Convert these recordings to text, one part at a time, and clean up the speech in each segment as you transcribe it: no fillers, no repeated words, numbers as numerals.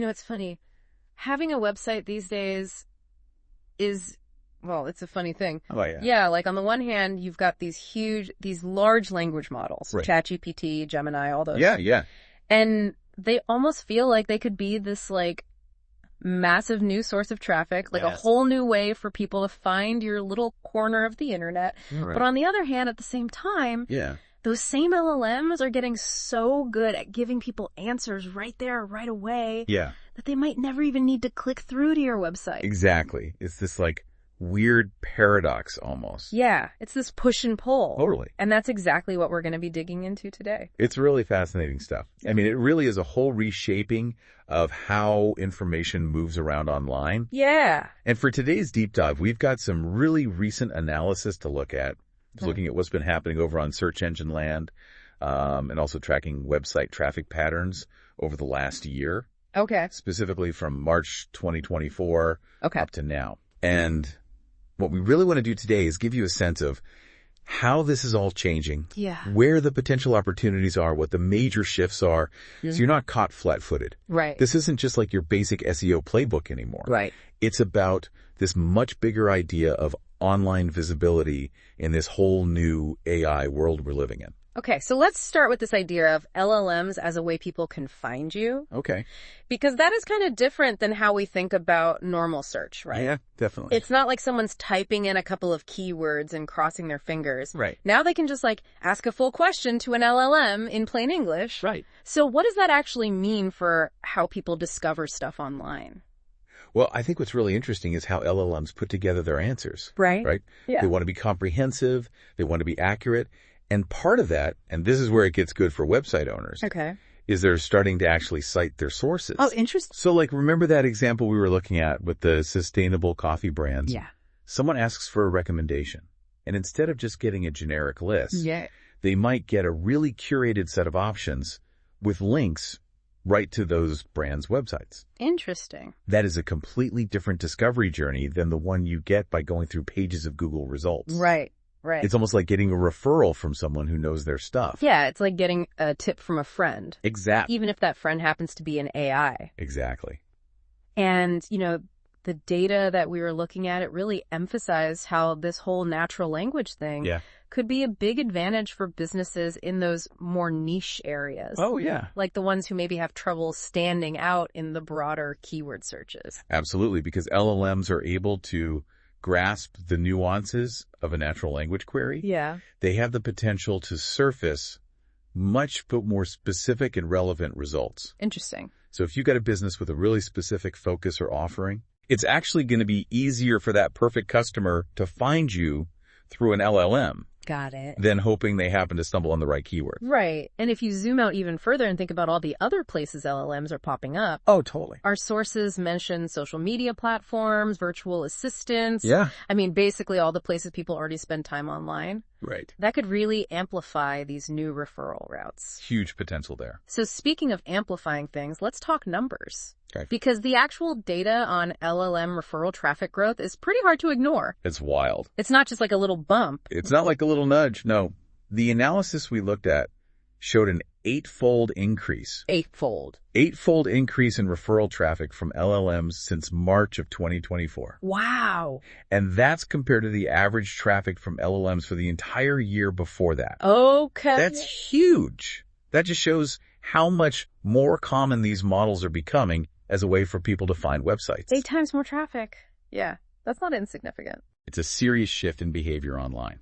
It's funny. Having a website these days is, well, it's a funny thing. Oh, yeah. Yeah, like on the one hand, you've got these large language models, Right. ChatGPT, Gemini, all those. Yeah, yeah. And they almost feel like they could be this like massive new source of traffic, like a whole new way for people to find your little corner of the internet. Right. But on the other hand, at the same time, those same LLMs are getting so good at giving people answers right there, right away, that they might never even need to click through to your website. Exactly. It's this like weird paradox almost. Yeah, it's this push and pull. Totally. And that's exactly what we're going to be digging into today. It's really fascinating stuff. I mean, it really is a whole reshaping of how information moves around online. Yeah. And for today's deep dive, we've got some really recent analysis to look at. Looking at what's been happening over on search engine land, and also tracking website traffic patterns over the last year. Okay. Specifically from March 2024 up to now. And what we really want to do today is give you a sense of how this is all changing, where the potential opportunities are, what the major shifts are, so you're not caught flat-footed. Right. This isn't just like your basic SEO playbook anymore. Right. It's about this much bigger idea of online visibility in this whole new AI world we're living in. Okay, so let's start with this idea of LLMs as a way people can find you. Okay. Because that is kind of different than how we think about normal search, right? Yeah, definitely. It's not like someone's typing in a couple of keywords and crossing their fingers. Right. Now they can just like ask a full question to an LLM in plain English. Right. So what does that actually mean for how people discover stuff online? Well, I think what's really interesting is how LLMs put together their answers. Right. Right? Yeah. They want to be comprehensive. They want to be accurate. And part of that, and this is where it gets good for website owners, is they're starting to actually cite their sources. Oh, interesting. So like, remember that example we were looking at with the sustainable coffee brands? Yeah. Someone asks for a recommendation. And instead of just getting a generic list, they might get a really curated set of options with links right to those brands' websites. Interesting. That is a completely different discovery journey than the one you get by going through pages of Google results. Right, right. It's almost like getting a referral from someone who knows their stuff. Yeah, it's like getting a tip from a friend. Exactly. Even if that friend happens to be an AI. Exactly. And, the data that we were looking at, it really emphasized how this whole natural language thing could be a big advantage for businesses in those more niche areas. Oh, yeah. Like the ones who maybe have trouble standing out in the broader keyword searches. Absolutely, because LLMs are able to grasp the nuances of a natural language query. Yeah. They have the potential to surface much more specific and relevant results. Interesting. So if you've got a business with a really specific focus or offering, it's actually going to be easier for that perfect customer to find you through an LLM. Got it. Than hoping they happen to stumble on the right keyword. Right. And if you zoom out even further and think about all the other places LLMs are popping up. Oh, totally. Our sources mention social media platforms, virtual assistants. Yeah. I mean, basically all the places people already spend time online. Right. That could really amplify these new referral routes. Huge potential there. So speaking of amplifying things, let's talk numbers. Okay. Because the actual data on LLM referral traffic growth is pretty hard to ignore. It's wild. It's not just like a little bump. It's not like a little nudge. No. The analysis we looked at showed an eightfold increase. Eightfold Increase in referral traffic from LLMs since March of 2024. Wow. And that's compared to the average traffic from LLMs for the entire year before that. Okay. That's huge. That just shows how much more common these models are becoming as a way for people to find websites. 8 times more traffic. Yeah, that's not insignificant. It's a serious shift in behavior online.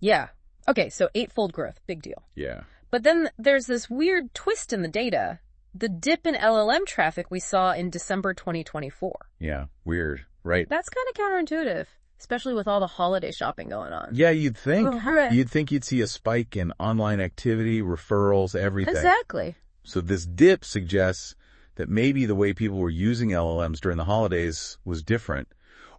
Yeah. Okay, so eightfold growth, big deal. Yeah. But then there's this weird twist in the data. The dip in LLM traffic we saw in December 2024. Yeah, weird, right? That's kind of counterintuitive, especially with all the holiday shopping going on. Yeah, you'd think. Oh, you'd think you'd see a spike in online activity, referrals, everything. Exactly. So this dip suggests that maybe the way people were using LLMs during the holidays was different,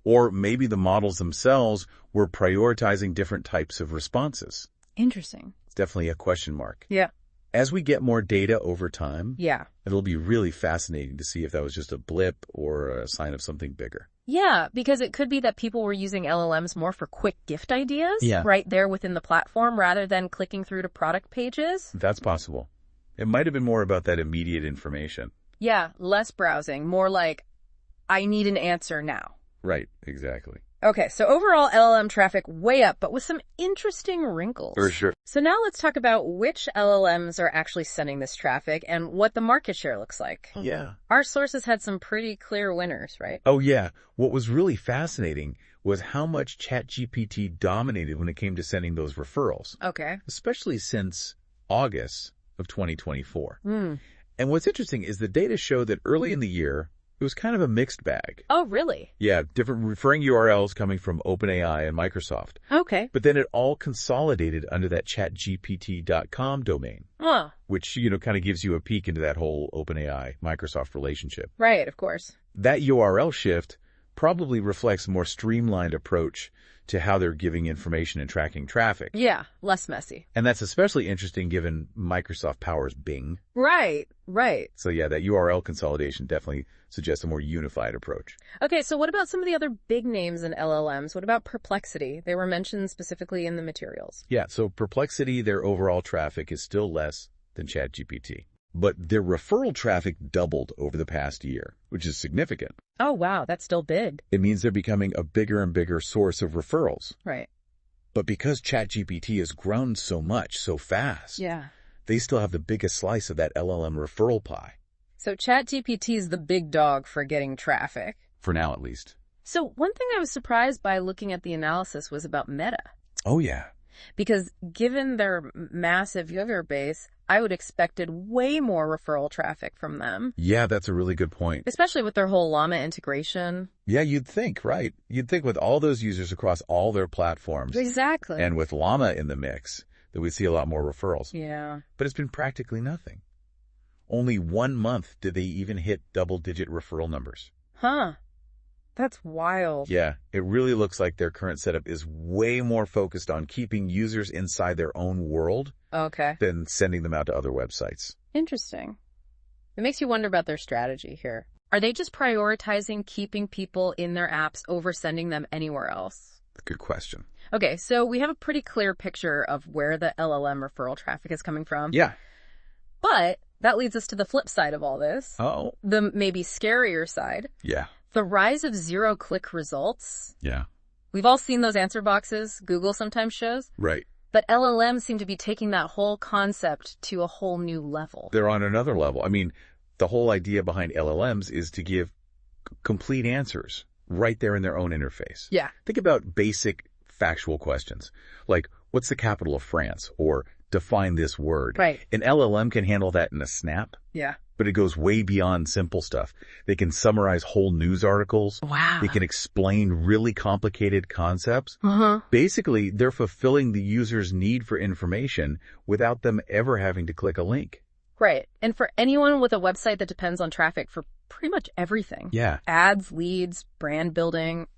or maybe the models themselves were prioritizing different types of responses. Interesting. It's definitely a question mark. Yeah. As we get more data over time, yeah, it'll be really fascinating to see if that was just a blip or a sign of something bigger. Yeah, because it could be that people were using LLMs more for quick gift ideas right there within the platform rather than clicking through to product pages. That's possible. It might have been more about that immediate information. Yeah, less browsing, more like, I need an answer now. Right, exactly. Okay, so overall LLM traffic way up, but with some interesting wrinkles. For sure. So now let's talk about which LLMs are actually sending this traffic and what the market share looks like. Yeah. Our sources had some pretty clear winners, right? Oh, yeah. What was really fascinating was how much ChatGPT dominated when it came to sending those referrals. Okay. Especially since August of 2024. And what's interesting is the data show that early in the year, it was kind of a mixed bag. Oh, really? Yeah, different referring URLs coming from OpenAI and Microsoft. Okay. But then it all consolidated under that chatgpt.com domain, which, kind of gives you a peek into that whole OpenAI-Microsoft relationship. Right, of course. That URL shift probably reflects a more streamlined approach to how they're giving information and tracking traffic. Yeah, less messy. And that's especially interesting given Microsoft powers Bing. Right, right. So yeah, that URL consolidation definitely suggests a more unified approach. Okay, so what about some of the other big names in LLMs? What about Perplexity? They were mentioned specifically in the materials. Yeah, so Perplexity, their overall traffic is still less than ChatGPT. But their referral traffic doubled over the past year, which is significant. Oh, wow, that's still big. It means they're becoming a bigger and bigger source of referrals. Right. But because ChatGPT has grown so much, so fast, they still have the biggest slice of that LLM referral pie. So ChatGPT is the big dog for getting traffic. For now, at least. So one thing I was surprised by looking at the analysis was about Meta. Oh, yeah. Because given their massive user base, I would expected way more referral traffic from them. Yeah, that's a really good point. Especially with their whole Llama integration. Yeah, you'd think, right? You'd think with all those users across all their platforms. Exactly. And with Llama in the mix, that we'd see a lot more referrals. Yeah. But it's been practically nothing. Only 1 month did they even hit double-digit referral numbers. Huh. That's wild. Yeah, it really looks like their current setup is way more focused on keeping users inside their own world than sending them out to other websites. Interesting. It makes you wonder about their strategy here. Are they just prioritizing keeping people in their apps over sending them anywhere else? Good question. Okay, so we have a pretty clear picture of where the LLM referral traffic is coming from. Yeah. But that leads us to the flip side of all this. Oh. The maybe scarier side. Yeah. The rise of zero-click results. Yeah. We've all seen those answer boxes Google sometimes shows. Right. But LLMs seem to be taking that whole concept to a whole new level. They're on another level. I mean, the whole idea behind LLMs is to give complete answers right there in their own interface. Yeah. Think about basic factual questions, like, what's the capital of France? Or define this word. Right. An LLM can handle that in a snap. Yeah. But it goes way beyond simple stuff. They can summarize whole news articles. Wow. They can explain really complicated concepts. Basically, they're fulfilling the user's need for information without them ever having to click a link. Right. And for anyone with a website that depends on traffic for pretty much everything. Yeah. Ads, leads, brand building,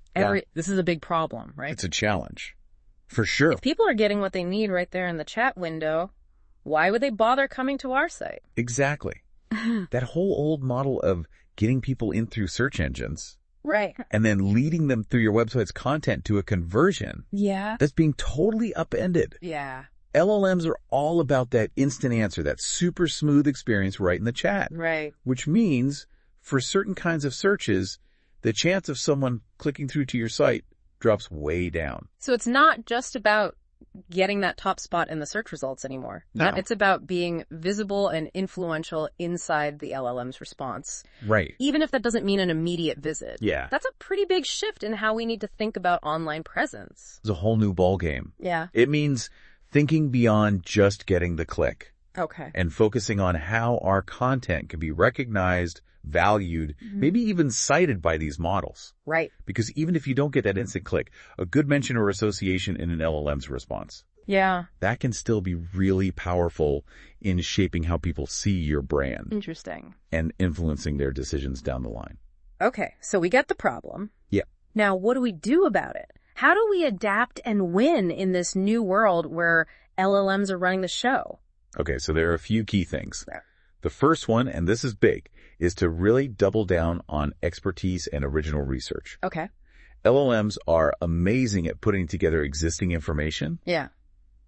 this is a big problem, right? It's a challenge. For sure. If people are getting what they need right there in the chat window, why would they bother coming to our site? Exactly. That whole old model of getting people in through search engines. Right. And then leading them through your website's content to a conversion. Yeah. That's being totally upended. Yeah. LLMs are all about that instant answer, that super smooth experience right in the chat. Right. Which means for certain kinds of searches, the chance of someone clicking through to your site drops way down. So it's not just about getting that top spot in the search results anymore. No. It's about being visible and influential inside the LLM's response. Right. Even if that doesn't mean an immediate visit. Yeah. That's a pretty big shift in how we need to think about online presence. It's a whole new ballgame. Yeah. It means thinking beyond just getting the click. Okay. And focusing on how our content can be recognized, valued, maybe even cited by these models. Right. Because even if you don't get that instant click, a good mention or association in an LLM's response. Yeah. That can still be really powerful in shaping how people see your brand. Interesting. And influencing their decisions down the line. Okay, so we get the problem. Yeah. Now, what do we do about it? How do we adapt and win in this new world where LLMs are running the show? Okay, so there are a few key things. Yeah. The first one, and this is big, is to really double down on expertise and original research. Okay. LLMs are amazing at putting together existing information. Yeah.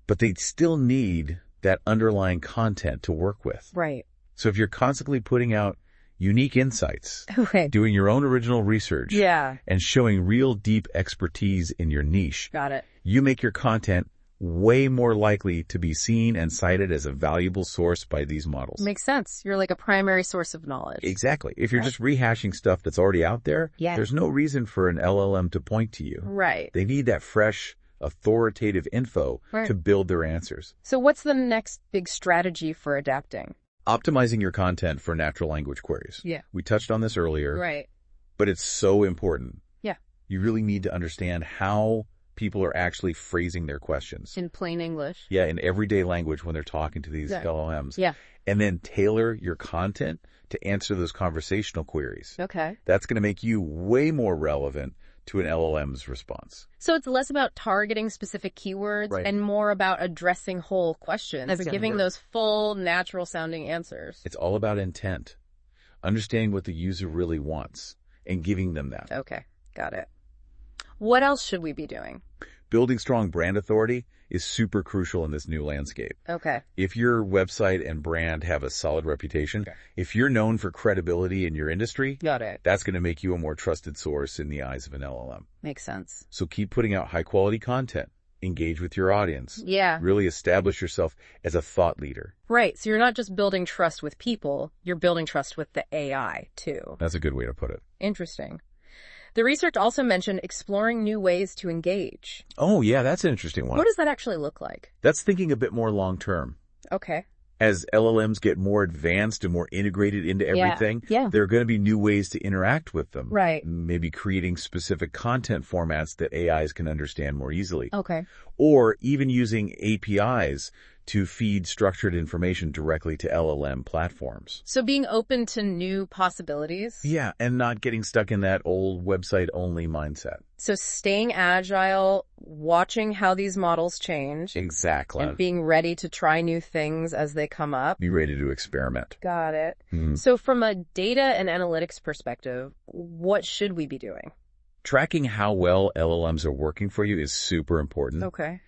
But they still need that underlying content to work with. Right. So if you're constantly putting out, unique insights, Okay. doing your own original research, Yeah. and showing real deep expertise in your niche, Got it. you make your content way more likely to be seen and cited as a valuable source by these models. Makes sense. You're like a primary source of knowledge. Exactly. If you're just rehashing stuff that's already out there, there's no reason for an LLM to point to you. Right. They need that fresh, authoritative info to build their answers. So what's the next big strategy for adapting? Optimizing your content for natural language queries. Yeah. We touched on this earlier. Right. But it's so important. Yeah. You really need to understand how people are actually phrasing their questions. In plain English. Yeah, in everyday language when they're talking to these LLMs. Yeah. And then tailor your content to answer those conversational queries. Okay. That's going to make you way more relevant to an LLM's response. So it's less about targeting specific keywords and more about addressing whole questions and giving those full, natural-sounding answers. It's all about intent, understanding what the user really wants, and giving them that. Okay, got it. What else should we be doing? Building strong brand authority is super crucial in this new landscape. Okay. If your website and brand have a solid reputation, if you're known for credibility in your industry, got it. That's going to make you a more trusted source in the eyes of an LLM. Makes sense. So keep putting out high quality content. Engage with your audience. Yeah. Really establish yourself as a thought leader. Right. So you're not just building trust with people, you're building trust with the AI too. That's a good way to put it. Interesting. The research also mentioned exploring new ways to engage. Oh, yeah, that's an interesting one. What does that actually look like? That's thinking a bit more long term. Okay. As LLMs get more advanced and more integrated into everything, there are going to be new ways to interact with them. Right. Maybe creating specific content formats that AIs can understand more easily. Okay. Or even using APIs to feed structured information directly to LLM platforms. So being open to new possibilities? Yeah, and not getting stuck in that old website-only mindset. So staying agile, watching how these models change. Exactly. And being ready to try new things as they come up. Be ready to experiment. Got it. So from a data and analytics perspective, what should we be doing? Tracking how well LLMs are working for you is super important. Okay.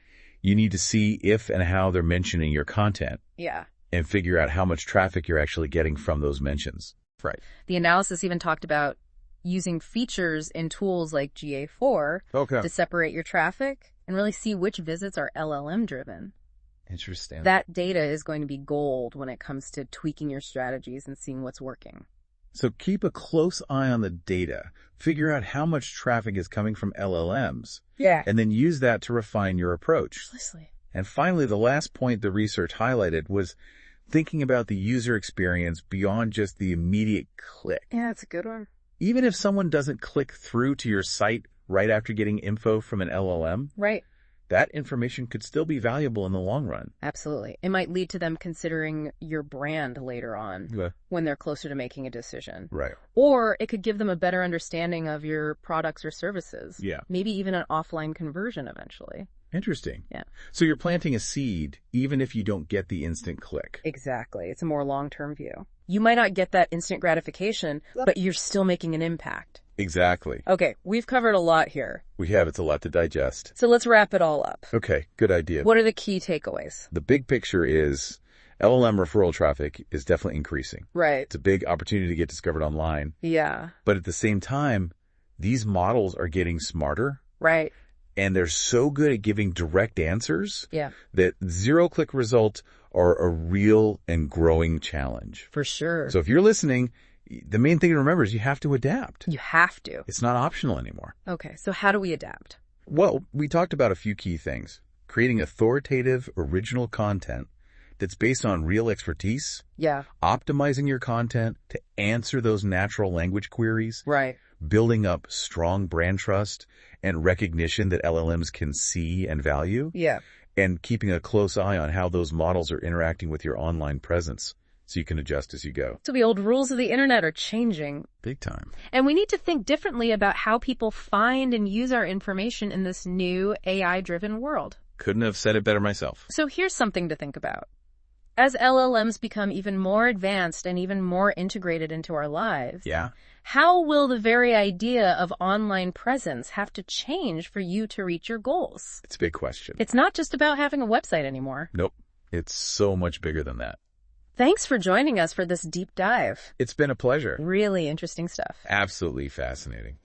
You need to see if and how they're mentioning your content. Yeah. And figure out how much traffic you're actually getting from those mentions. Right. The analysis even talked about using features in tools like GA4 to separate your traffic and really see which visits are LLM driven. Interesting. That data is going to be gold when it comes to tweaking your strategies and seeing what's working. So keep a close eye on the data. Figure out how much traffic is coming from LLMs. Yeah. And then use that to refine your approach. Precisely. And finally, the last point the research highlighted was thinking about the user experience beyond just the immediate click. Yeah, that's a good one. Even if someone doesn't click through to your site right after getting info from an LLM, right, that information could still be valuable in the long run. Absolutely. It might lead to them considering your brand later on when they're closer to making a decision. Right. Or it could give them a better understanding of your products or services. Yeah. Maybe even an offline conversion eventually. Interesting. Yeah. So you're planting a seed even if you don't get the instant click. Exactly. It's a more long-term view. You might not get that instant gratification, but you're still making an impact. Exactly. Okay, we've covered a lot here. We have. It's a lot to digest. So let's wrap it all up. Okay, good idea. What are the key takeaways? The big picture is LLM referral traffic is definitely increasing. Right. It's a big opportunity to get discovered online. Yeah. But at the same time, these models are getting smarter. Right. And they're so good at giving direct answers that zero-click results are a real and growing challenge. For sure. So if you're listening, the main thing to remember is you have to adapt. You have to. It's not optional anymore. Okay, so how do we adapt? Well, we talked about a few key things. Creating authoritative, original content that's based on real expertise. Yeah. Optimizing your content to answer those natural language queries. Right. Building up strong brand trust and recognition that LLMs can see and value. Yeah. And keeping a close eye on how those models are interacting with your online presence so you can adjust as you go. So the old rules of the internet are changing. Big time. And we need to think differently about how people find and use our information in this new AI-driven world. Couldn't have said it better myself. So here's something to think about. As LLMs become even more advanced and even more integrated into our lives, how will the very idea of online presence have to change for you to reach your goals? It's a big question. It's not just about having a website anymore. Nope. It's so much bigger than that. thanks for joining us for this deep dive. It's been a pleasure. Really interesting stuff. Absolutely fascinating.